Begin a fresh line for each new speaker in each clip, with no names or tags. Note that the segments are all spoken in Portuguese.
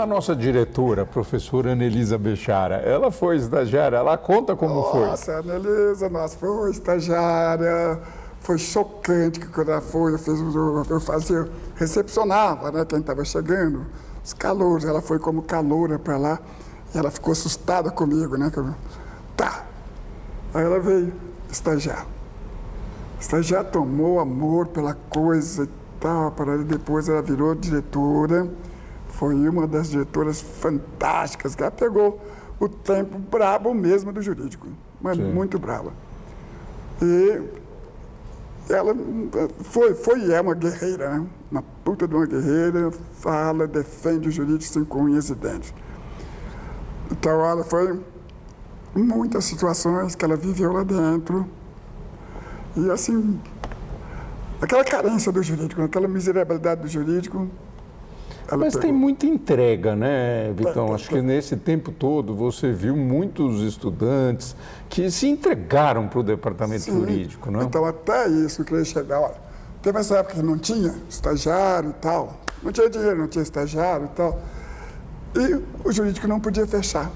A nossa diretora, a professora Anelisa Bechara, ela foi estagiária, ela conta como foi.
Nossa, Anelisa, nossa, foi estagiária, foi chocante que quando ela foi, eu fazia, recepcionava, né, quem estava chegando, os calouros, ela foi como caloura para lá, e ela ficou assustada comigo, né, tá, aí ela veio estagiar. Estagiar tomou amor pela coisa e tal, depois ela virou diretora. Foi uma das diretoras fantásticas, que ela pegou o tempo brabo mesmo do jurídico, mas Sim. muito brava. E ela é uma guerreira, né? Uma puta de uma guerreira, fala, defende o jurídico sem unhas e dentes. Então, ela foi muitas situações que ela viveu lá dentro. E assim, aquela carência do jurídico, aquela miserabilidade do jurídico.
Mas tem muita entrega, né, Vitão? Acho que nesse tempo todo você viu muitos estudantes que se entregaram para o departamento
Sim.
jurídico, não?
Então, até isso, eu queria chegar. Olha, teve essa época que não tinha estagiário e tal, não tinha dinheiro, não tinha estagiário e tal, e o jurídico não podia fechar.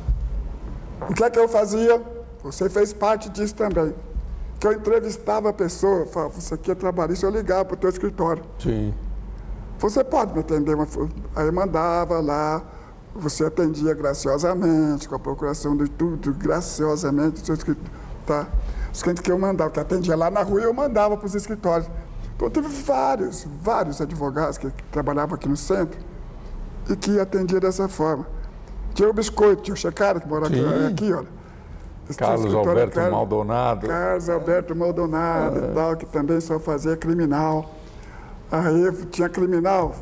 O que é que eu fazia? Você fez parte disso também. Que eu entrevistava a pessoa, falava, você aqui é trabalhista, eu ligava para o teu escritório.
Sim.
Você pode me atender? Aí eu mandava lá, você atendia graciosamente, com a procuração de tudo, graciosamente, do seu escritório, tá? Os clientes que eu mandava, que atendia lá na rua, eu mandava para os escritórios. Então, teve vários advogados que trabalhavam aqui no centro e que atendiam dessa forma. Tinha o Biscoito, tinha o Checcara, que morava aqui, olha.
Carlos Alberto Maldonado.
Carlos Alberto Maldonado e tal, que também só fazia criminal. Aí tinha criminal,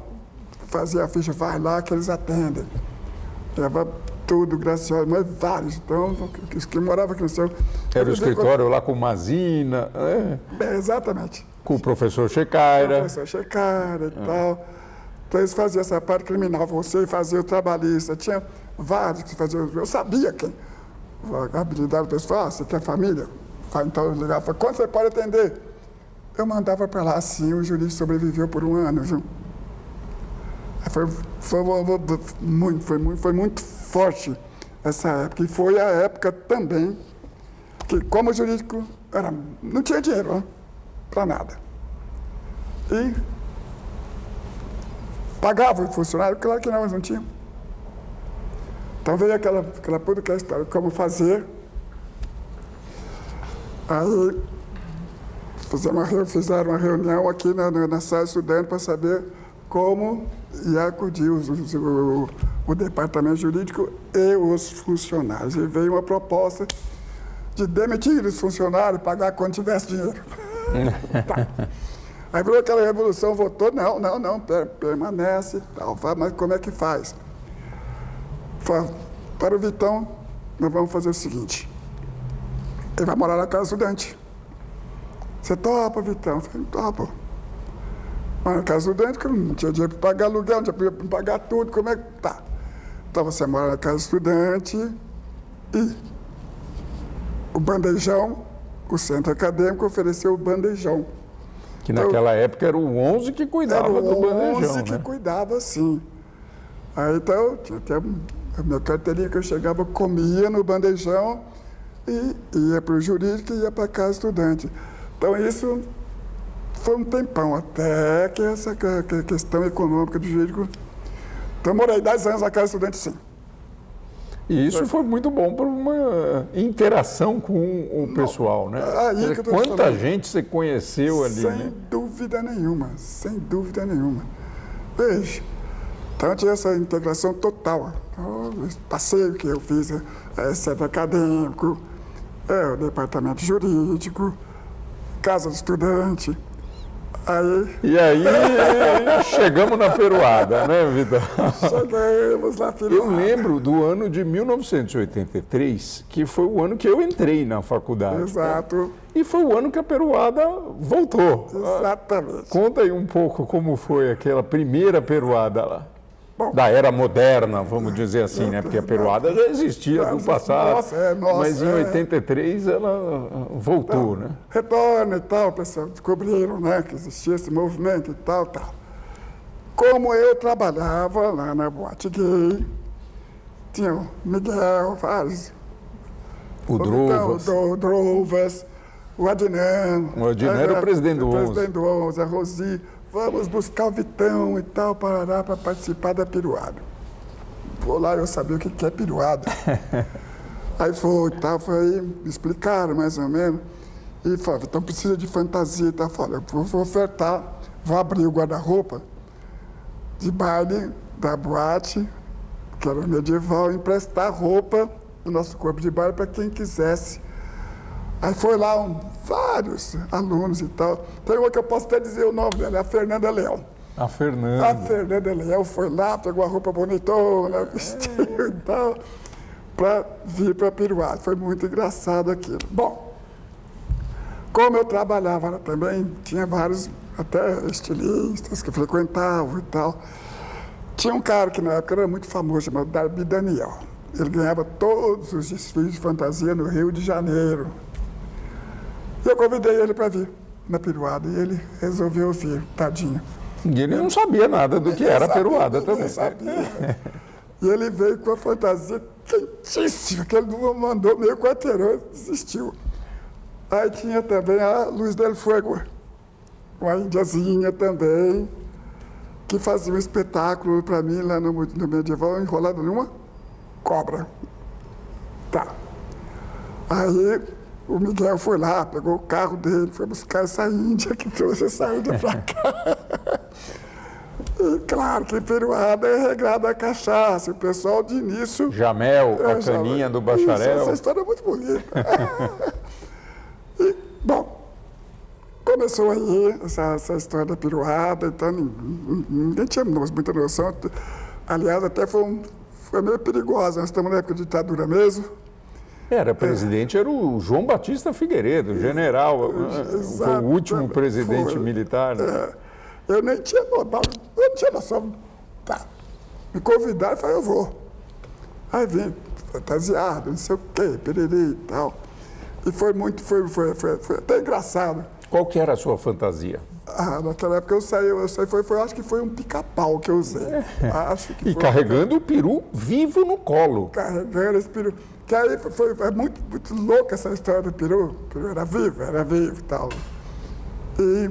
fazia a ficha, vai lá que eles atendem. Leva tudo, gracioso, mas vários. Então, os que moravam aqui no centro.
Era o escritório lá com Mazina.
Exatamente.
Com o professor Checaira.
O professor Checaira e tal. Então, eles faziam essa parte criminal, você fazia o trabalhista. Tinha vários que faziam. Eu sabia quem. A habilidade do pessoal, você quer família? Então, eu ligava, falei, quando você pode atender? Eu mandava para lá, assim, o jurídico sobreviveu por um ano, viu? Foi muito forte essa época. E foi a época também que, como o jurídico não tinha dinheiro para nada. E pagava o funcionário, claro que não, mas não tinha. Então veio aquela puta história, como fazer. Aí fizeram uma reunião aqui na sala estudante para saber como ia acudir o departamento jurídico e os funcionários. E veio uma proposta de demitir os funcionários e pagar quando tivesse dinheiro. Tá. Aí veio aquela revolução, votou, não, permanece, tal, mas como é que faz? Para o Vitão, nós vamos fazer o seguinte, ele vai morar na casa estudante. Você topa, Vitão? Eu falei, topa. Mas na casa estudante, que eu não tinha dinheiro para pagar aluguel, não tinha dinheiro para pagar tudo, como é que tá? Então você mora na casa estudante e o bandejão, o centro acadêmico ofereceu o bandejão.
Que naquela época era o 11 que cuidava do bandejão,
Era o 11 que
né?
cuidava, sim. Aí então, tinha até a minha carteirinha que eu chegava, comia no bandejão e ia para o jurídico e ia para a casa estudante. Então, isso foi um tempão, até que essa questão econômica do jurídico. Então, morei 10 anos na casa estudante, sim.
E isso foi muito bom para uma interação com o pessoal, né?
Aí que eu tô
Quanta
falando.
gente você conheceu ali, né?
Sem dúvida nenhuma, sem dúvida nenhuma. Veja, então tinha essa integração total. O passeio que eu fiz, centro acadêmico, o departamento jurídico, casa do estudante.
E aí chegamos na peruada, né, Vitão?
Chegamos na peruada.
Eu lembro do ano de 1983, que foi o ano que eu entrei na faculdade.
Exato.
Né? E foi o ano que a peruada voltou.
Exatamente.
Conta aí um pouco como foi aquela primeira peruada lá.
Bom,
da era moderna, vamos dizer assim, né? Porque a peruada já existia no passado. Mas em 83 ela voltou, né?
Retorna e tal, o pessoal descobriram, né, que existia esse movimento e tal. como eu trabalhava lá na boate gay, tinha o Miguel, vários.
O Drovas.
O Drovas, o Adnan.
O Adnan era o presidente do 11.
O presidente do 11, a Rosi. Vamos buscar o Vitão e tal, para participar da piruada. Vou lá, eu sabia o que é piruada. Aí foi, me explicaram mais ou menos. E falaram, então precisa de fantasia e tal. Eu falei, eu vou ofertar, vou abrir o guarda-roupa de baile da boate, que era medieval, e emprestar roupa do nosso corpo de baile para quem quisesse. Aí foi lá vários alunos e tal. Tem uma que eu posso até dizer o nome dela, é a Fernanda Leão.
A Fernanda.
A Fernanda Leão foi lá, pegou a roupa bonitona, vestiu e tal, para vir para a piruada. Foi muito engraçado aquilo. Bom, como eu trabalhava lá também, tinha vários até estilistas que frequentavam e tal. Tinha um cara que na época era muito famoso, chamado Darby Daniel. Ele ganhava todos os desfiles de fantasia no Rio de Janeiro. E eu convidei ele para vir na piruada e ele resolveu vir, tadinho.
E ele não sabia nada do que era a piruada também.
Não sabia. E ele veio com a fantasia quentíssima, que ele não mandou meio quarteirão, desistiu. Aí tinha também a Luz del Fuego, uma indiazinha também, que fazia um espetáculo para mim lá no medieval, enrolado numa cobra. Tá. Aí o Miguel foi lá, pegou o carro dele, foi buscar essa índia que trouxe essa índia para cá. E claro que piruada é regrada a cachaça. O pessoal de início...
Jamel, a caninha do bacharel.
Essa história é muito bonita. E, bom, começou aí essa história da piruada, então ninguém tinha muita noção. Aliás, até foi meio perigosa. Nós estamos na época de ditadura mesmo.
Presidente era o João Batista Figueiredo, general, foi o último presidente militar.
Eu nem tinha noção. Tá. Me convidaram e falei, eu vou. Aí vim, fantasiado, não sei o quê, pererê e tal. E foi até engraçado.
Qual que era a sua fantasia?
Naquela época eu saí, acho que foi um pica-pau que eu usei. Acho que
e carregando o peru vivo no colo.
Carregando esse peru. Que aí foi muito, muito louca essa história do peru. O peru era vivo e tal. E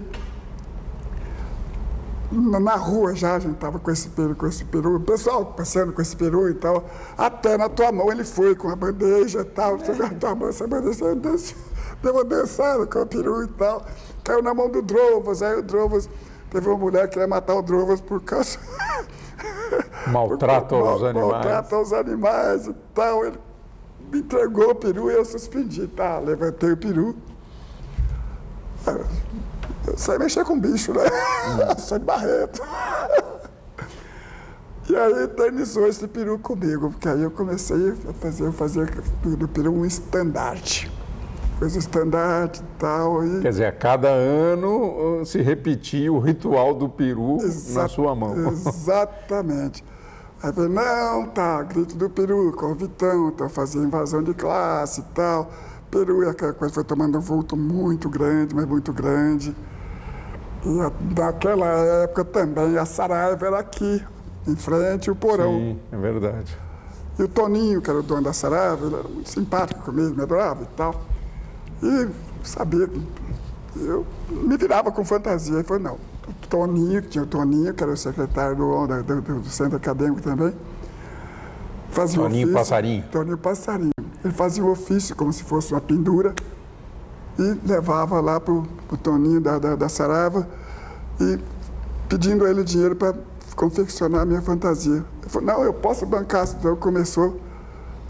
na rua já a gente estava com esse peru, o pessoal passeando com esse peru e tal. Até na tua mão ele foi com a bandeja e tal. Na tua mão essa bandeja, deu uma dançada com o peru e tal. Caiu na mão do Drovas, aí o Drovas, teve uma mulher que queria matar o Drovas por causa...
Maltrata os animais.
Maltrata os animais e tal. Ele me entregou o peru e eu suspendi, tá? Levantei o peru. Eu saí mexer com bicho, né? Sou de Barreto. E aí eternizou esse peru comigo, porque aí eu comecei a fazer do peru um estandarte. Fez o estandarte e tal. E...
Quer dizer, a cada ano se repetia o ritual do peru na sua mão.
Exatamente. Aí eu falei, não, tá, grito do peru, com o Vitão, então fazia invasão de classe e tal. Peru e aquela coisa foi tomando um vulto muito grande, mas muito grande. E naquela época também a Saraiva era aqui, em frente, o porão.
Sim, é verdade.
E o Toninho, que era o dono da Saraiva, ele era muito simpático comigo, me adorava e tal. E sabia que eu me virava com fantasia. Ele falou, não, o Toninho, tinha o Toninho, que era o secretário do centro acadêmico também, fazia
Toninho
ofício,
Passarinho.
Toninho Passarinho. Ele fazia um ofício como se fosse uma pendura e levava lá para o Toninho da Saraiva e pedindo a ele dinheiro para confeccionar a minha fantasia. Ele falou, não, eu posso bancar. Então começou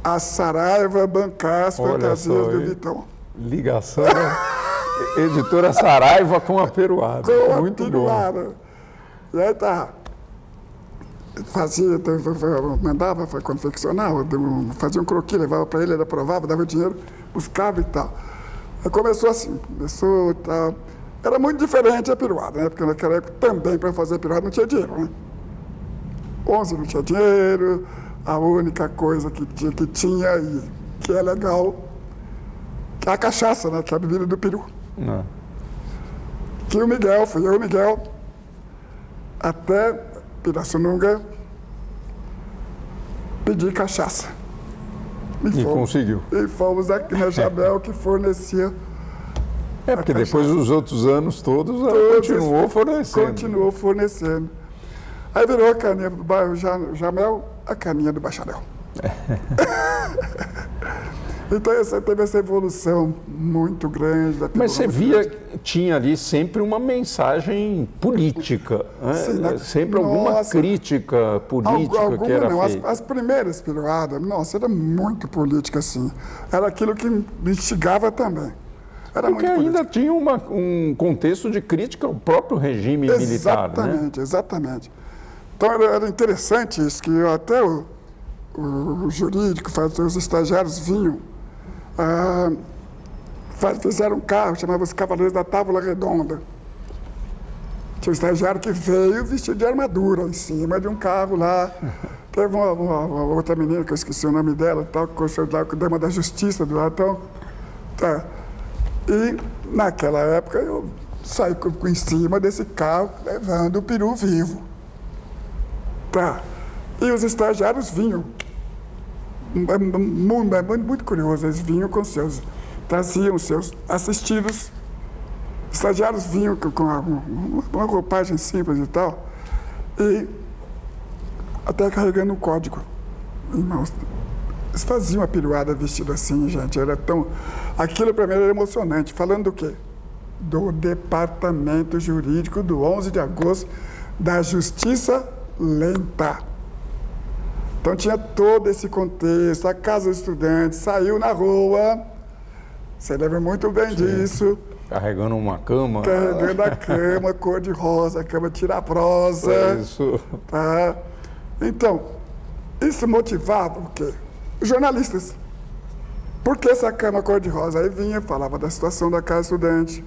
a Saraiva bancar as fantasias do Vitão.
Ligação da editora Saraiva com a peruada.
Com a
muito
peruada.
bom.
E aí tá. Mandava confeccionar, fazia um croquis, levava para ele aprovava, dava dinheiro, buscava e tal. Aí começou assim, e tal. Era muito diferente a peruada, né? Porque naquela época também para fazer a peruada não tinha dinheiro, né? 11 não tinha dinheiro, a única coisa que tinha e que é legal, que é a cachaça, né? Que é a bebida do peru.
Não.
Que o Miguel, fui eu e o Miguel, até Pirassununga, pedir cachaça.
E conseguiu.
E fomos aqui na Jabel, que fornecia.
Porque depois dos outros anos todos, ela continuou fornecendo.
Continuou fornecendo. Aí virou a caninha do bairro Jamel, a caninha do bacharel. Então teve essa evolução muito grande da
Mas você via que tinha ali sempre uma mensagem política, né?
Sim,
sempre alguma crítica política que era feita.
As primeiras piruadas, nossa, era muito política, assim. Era aquilo que me instigava também. Era
Porque
muito
ainda
política.
tinha um contexto de crítica ao próprio regime militar, né?
Exatamente, exatamente. Então era interessante isso, que até o jurídico, os estagiários vinham, fizeram um carro, chamava os Cavaleiros da Távola Redonda. Tinha um estagiário que veio vestido de armadura em cima de um carro lá. Teve uma outra menina, que eu esqueci o nome dela, tal, que construiu lá com a Dama da Justiça do lado. Então, tá. E naquela época eu saí em cima desse carro levando o peru vivo. Tá. E os estagiários vinham. Muito curioso, eles vinham com traziam seus assistidos. Os estagiários vinham com uma roupagem simples e tal, e até carregando um código. Irmãos, eles faziam a piruada vestido assim, gente, era tão... Aquilo para mim era emocionante. Falando do quê? Do Departamento Jurídico do 11 de agosto da Justiça Lenta. Então tinha todo esse contexto, a Casa do Estudante saiu na rua, você lembra muito bem disso.
Carregando uma cama.
Carregando a cama, cor-de-rosa, a cama tiraprosa.
Isso.
Tá? Então, isso motivava o quê? Os jornalistas. Por que essa cama cor-de-rosa? Aí vinha, falava da situação da Casa Estudante.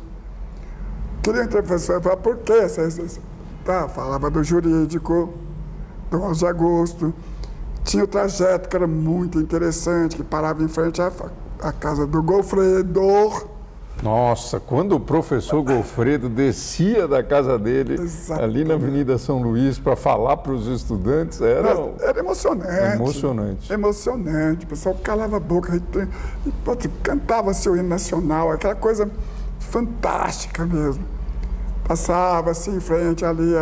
Queria entrevistar, por que essa... Tá, falava do jurídico, do 11 de agosto. Tinha o trajeto que era muito interessante, que parava em frente à casa do Golfredo.
Nossa, quando o professor Golfredo descia da casa dele, ali na Avenida São Luís, para falar para os estudantes, era
emocionante.
Emocionante.
Emocionante. O pessoal calava a boca e cantava seu hino nacional, aquela coisa fantástica mesmo. Passava assim em frente ali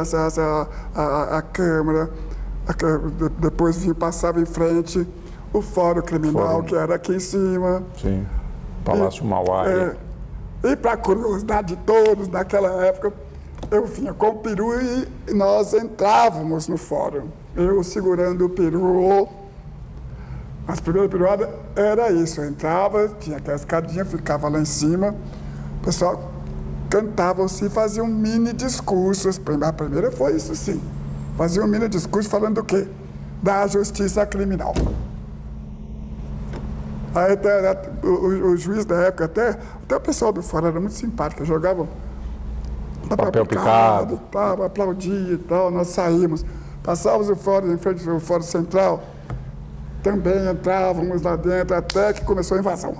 a Câmara, depois passava em frente o Fórum Criminal, que era aqui em cima.
Sim, Palácio Mauá.
E para curiosidade de todos, naquela época, eu vinha com o peru e nós entrávamos no fórum. Eu segurando o peru. As primeiras piruadas era isso, eu entrava, tinha aquela escadinha, ficava lá em cima, o pessoal cantava-se e fazia um mini discurso. A primeira foi isso, sim. Fazia um mini discurso falando do quê? Da justiça criminal. Aí o juiz da época, até o pessoal do fora era muito simpático, jogavam
papel picado,
aplaudia e tal, nós saímos. Passávamos o fórum em frente ao Fórum Central, também entrávamos lá dentro, até que começou a invasão.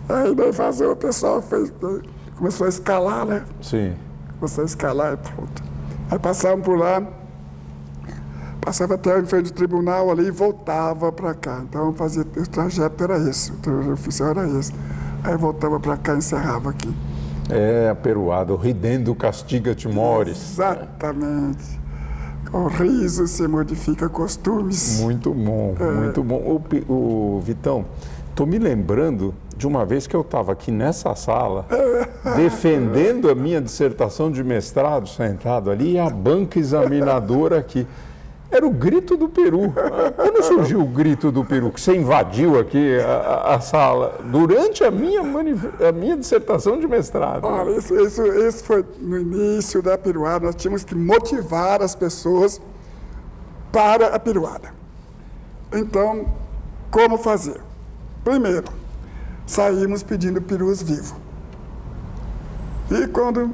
Aí na invasão o pessoal começou a escalar, né?
Sim.
Começou a escalar e pronto. Aí passávamos por lá, passava até em frente do tribunal ali e voltava para cá. Então fazia, o trajeto era esse, o trajeto oficial era esse. Aí voltava para cá e encerrava aqui.
É, a peruada, o ridendo castiga-te mores.
Exatamente. Com riso se modifica costumes.
Muito bom, muito bom. O Vitão, estou me lembrando de uma vez que eu estava aqui nessa sala, defendendo a minha dissertação de mestrado, sentado ali, e a banca examinadora aqui. Era o grito do peru. Quando surgiu o grito do peru, que você invadiu aqui a sala, durante a minha dissertação de mestrado?
Olha, isso foi no início da peruada. Nós tínhamos que motivar as pessoas para a peruada. Então, como fazer? Primeiro, saímos pedindo perus vivos. E quando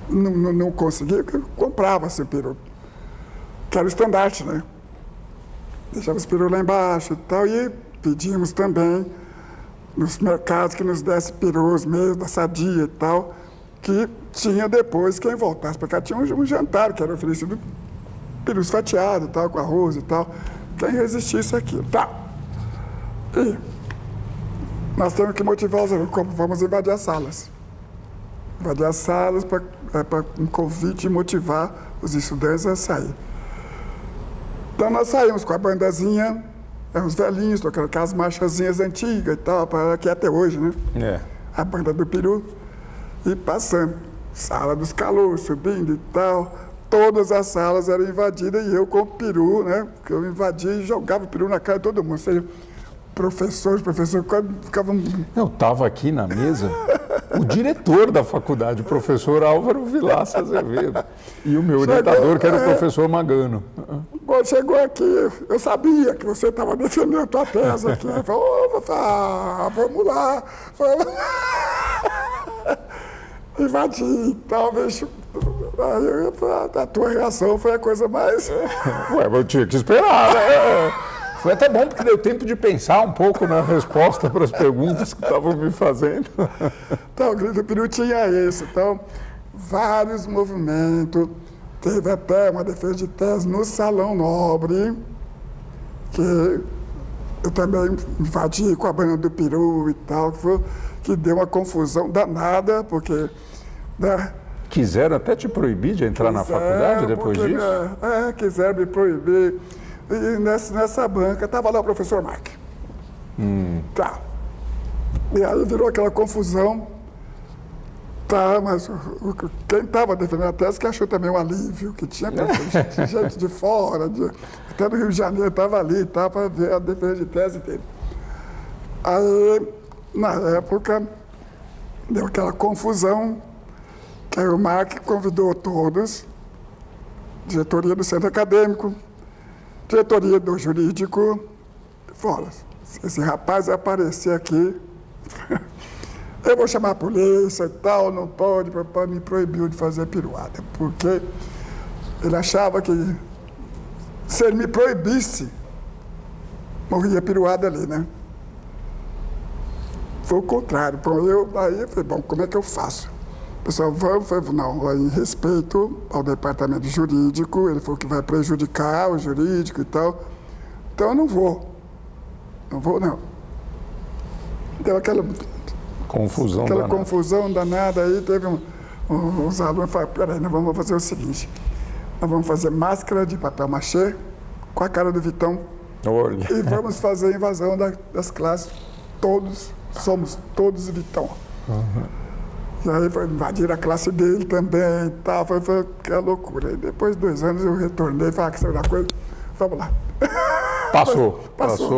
não conseguia, comprava-se o peru. Que era o estandarte, né? Deixava os perus lá embaixo e tal, e pedimos também nos mercados que nos desse perus mesmo, da sadia e tal. que tinha depois, quem voltasse para cá, tinha um jantar que era oferecido perus fatiado, tal, com arroz e tal. Quem resistisse aquilo. Tá. E nós temos que motivar os alunos, como vamos invadir as salas. Invadir as salas para um convite e motivar os estudantes a sair. Então nós saímos com a bandazinha, uns velhinhos, tocando aquelas marchazinhas antigas e tal, que é até hoje, né?
É.
A banda do peru, e passando. Sala dos calouros, subindo e tal. Todas as salas eram invadidas e eu com o peru, né? Porque eu invadia e jogava o peru na cara de todo mundo. Ou seja, professores ficavam...
Eu estava aqui na mesa, o diretor da faculdade, o professor Álvaro Vilaça Azevedo, e o meu orientador, que era o professor Magano.
Quando chegou aqui, eu sabia que você estava defendendo a tua tese aqui. Eu falei, vamos lá. Invadi, talvez. A tua reação foi a coisa mais...
Ué, mas eu tinha que esperar, né? Foi até bom porque deu tempo de pensar um pouco na resposta para as perguntas que estavam me fazendo.
Então, o Grito do Peru tinha isso. Então, vários movimentos. Teve até uma defesa de tese no Salão Nobre, que eu também invadi com a banda do Peru e tal, que deu uma confusão danada, porque... Né,
quiseram até te proibir de entrar na faculdade depois disso?
Quiseram me proibir. E nessa banca estava lá o professor Mark. Tá. E aí virou aquela confusão. Tá, mas quem estava defendendo a tese que achou também um alívio, que tinha gente de fora, até do Rio de Janeiro estava ali, tá, para ver a defesa de tese dele. Aí, na época, deu aquela confusão, que aí o Mark convidou todos, diretoria do centro acadêmico, diretoria do jurídico, fora. Se esse rapaz aparecer aqui, eu vou chamar a polícia e tal, não pode, papai me proibiu de fazer piruada, porque ele achava que se ele me proibisse, morria piruada ali, né? Foi o contrário. Aí eu falei, bom, como é que eu faço? O pessoal, não, em respeito ao departamento jurídico, ele falou que vai prejudicar o jurídico e tal, então eu não vou. Não vou, não. Deu aquela confusão danada aí, teve uns alunos que falaram, peraí, nós vamos fazer o seguinte, nós vamos fazer máscara de papel machê com a cara do Vitão.
Olha.
E vamos fazer a invasão das classes, somos todos Vitão. E aí foi invadir a classe dele também e tal, foi aquela loucura. E depois de 2 anos eu retornei e falei, que saiu da coisa, vamos lá.
Passou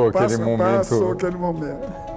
aquele momento.
Passou aquele momento.